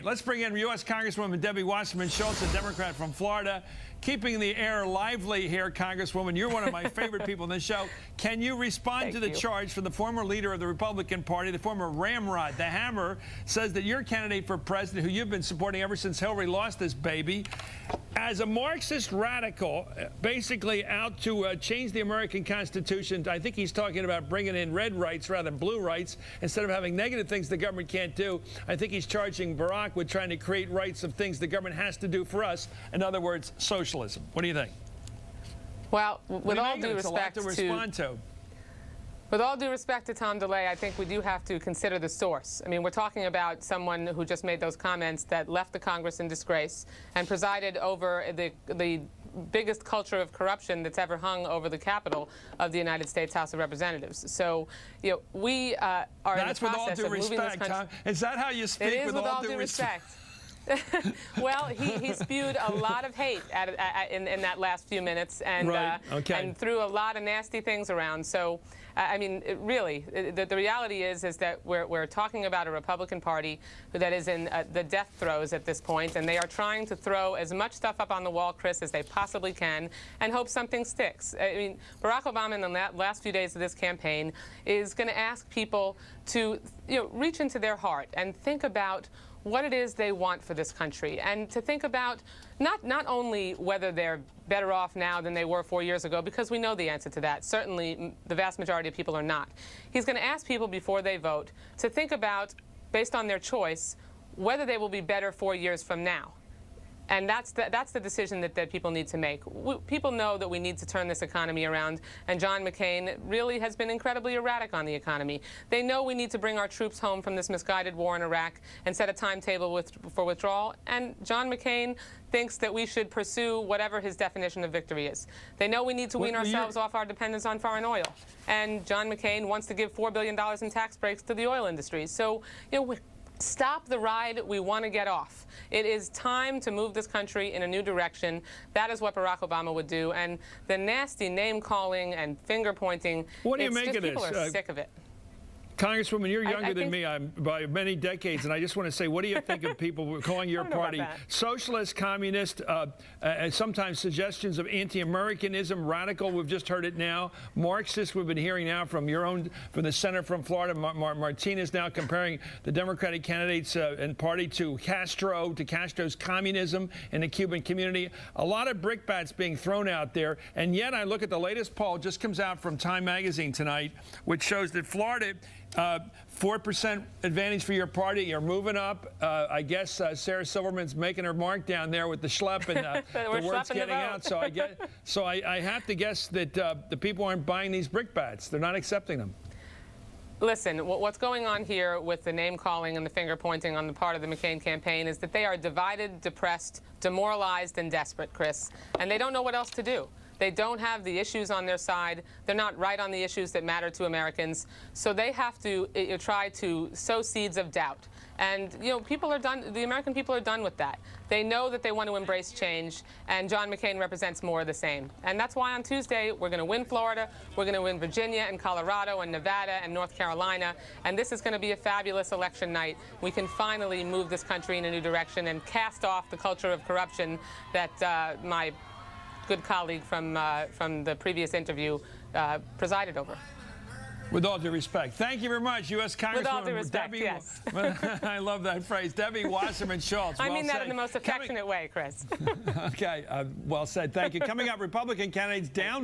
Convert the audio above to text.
Let's bring in U.S. Congresswoman Debbie Wasserman-Schultz, a Democrat from Florida. Keeping the air lively here, Congresswoman. You're one of my favorite people in this show. Can you respond to the charge from the former leader of the Republican Party, the former ramrod, the hammer, says that your candidate for president, who you've been supporting ever since Hillary lost this baby, as a Marxist radical, basically out to change the American Constitution? I think he's talking about bringing in red rights rather than blue rights. Instead of having negative things the government can't do, I think he's charging Barack with trying to create rights of things the government has to do for us. In other words, socialism. What do you think? Well, with all due respect to Tom DeLay, I think we do have to consider the source. I mean, we're talking about someone who just made those comments that left the Congress in disgrace and presided over the biggest culture of corruption that's ever hung over the Capitol of the United States House of Representatives. So, you know, we are in the process of moving this country. Huh? Is that how you speak? It is with all due respect. Well, he spewed a lot of hate in that last few minutes and, and threw a lot of nasty things around. So, I mean, the reality is that we're talking about a Republican Party that is in the death throes at this point, and they are trying to throw as much stuff up on the wall, Chris, as they possibly can and hope something sticks. I mean, Barack Obama in the last few days of this campaign is going to ask people to, you know, reach into their heart and think about what it is they want for this country, and to think about not only whether they're better off now than they were 4 years ago, because we know the answer to that. Certainly, the vast majority of people are not. He's going to ask people before they vote to think about, based on their choice, whether they will be better 4 years from now. And that's the decision that people need to make. People know that we need to turn this economy around, and John McCain really has been incredibly erratic on the economy. They know we need to bring our troops home from this misguided war in Iraq and set a timetable for withdrawal, and John McCain thinks that we should pursue whatever his definition of victory is. They know we need to wean ourselves off our dependence on foreign oil, and John McCain wants to give $4 billion in tax breaks to the oil industry. So, you know, stop the ride we want to get off. It is time to move this country in a new direction. That is what Barack Obama would do. And the nasty name-calling and finger-pointing, what do you make of this? People are sick of it. Congresswoman, you're younger than me by many decades, and I just want to say, what do you think of people calling your party socialist, communist, sometimes suggestions of anti-Americanism, radical? We've just heard it now. Marxist, we've been hearing now from from the senator from Florida, Martinez, now comparing the Democratic candidates and party to Castro's communism in the Cuban community. A lot of brickbats being thrown out there, and yet I look at the latest poll, just comes out from Time magazine tonight, which shows that Florida, 4% advantage for your party. You're moving up. I guess Sarah Silverman's making her mark down there with the schlep, and the word's getting out. So I have to guess that the people aren't buying these brickbats. They're not accepting them. Listen, what's going on here with the name-calling and the finger-pointing on the part of the McCain campaign is that they are divided, depressed, demoralized, and desperate, Chris, and they don't know what else to do. They don't have the issues on their side. They're not right on the issues that matter to Americans. So they have to try to sow seeds of doubt. And, you know, people are done. The American people are done with that. They know that they want to embrace change, and John McCain represents more of the same. And that's why on Tuesday we're going to win Florida, we're going to win Virginia and Colorado and Nevada and North Carolina, and this is going to be a fabulous election night. We can finally move this country in a new direction and cast off the culture of corruption that my good colleague from the previous interview presided over. With all due respect. Thank you very much, U.S. Congresswoman. With all due respect, Debbie, yes. I love that phrase. Debbie Wasserman-Schultz. I mean that in the most affectionate way, Chris. Okay, well said. Thank you. Coming up, Republican candidates down